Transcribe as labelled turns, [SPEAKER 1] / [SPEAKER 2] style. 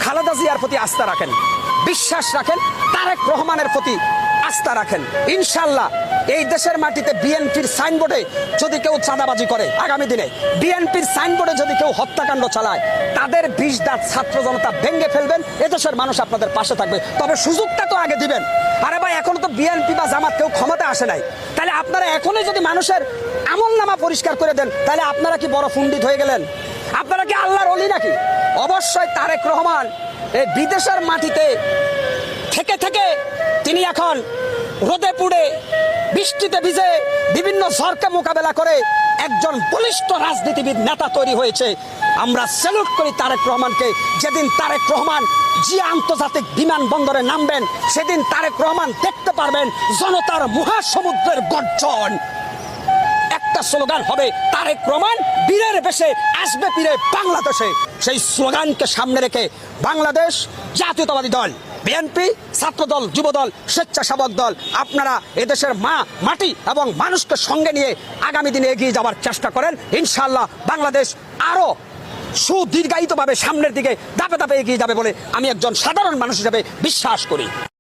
[SPEAKER 1] খালেদা জিয়ার প্রতি আস্থা রাখেন, বিশ্বাস রাখেন, তারেক রহমানের প্রতি আস্থা রাখেন। ইনশাল্লাহ এই দেশের মাটিতে বিএনপির সাইনবোর্ডে যদি কেউ চাঁদাবাজি করে, আগামী দিনে বিএনপির সাইনবোর্ডে যদি কেউ হত্যাকাণ্ড চালায়, তাদের 20 দাঁত ছাত্র জনতা ভেঙে ফেলবেন। এদেশের মানুষ আপনাদের পাশে থাকবে, তবে সুযোগটা তো আগে দিবেন। আরে ভাই, এখনো তো বিএনপি বা জামাত কেউ ক্ষমতা আসে নাই, তাহলে আপনারা এখনই যদি মানুষের আমল নামা পরিষ্কার করে দেন, তাহলে আপনারা কি বড় পণ্ডিত হয়ে গেলেন? আপনারা কি আল্লাহর ওলি নাকি? অবশ্যই তারেক রহমান এই বিদেশের মাটিতে থেকে থেকে তিনি এখন রোদে পুড়ে বৃষ্টিতে ভিজে বিভিন্ন ঝড়কে মোকাবেলা করে একজন বলিষ্ঠ রাজনীতিবিদ নেতা তৈরি হয়েছে। আমরা স্যালুট করি তারেক রহমানকে। যেদিন তারেক রহমান জিয়া আন্তর্জাতিক বিমানবন্দরে নামবেন, সেদিন তারেক রহমান দেখতে পারবেন জনতার মহাসমুদ্রের গর্জন। একটা স্লোগান হবে, তারেক রহমান বীরের বেশে আসবে ফিরে বাংলাদেশে। সেই স্লোগানকে সামনে রেখে বাংলাদেশ জাতীয়তাবাদী দল, বিএনপি, ছাত্রদল, যুবদল, স্বেচ্ছাসেবক দল, আপনারা এদেশের মাটি এবং মানুষকে সঙ্গে নিয়ে আগামী দিনে এগিয়ে যাওয়ার চেষ্টা করেন। ইনশাআল্লাহ বাংলাদেশ আরো সুদীর্ঘায়িতভাবে সামনের দিকে ধাপে ধাপে এগিয়ে যাবে বলে আমি একজন সাধারণ মানুষ হিসেবে বিশ্বাস করি।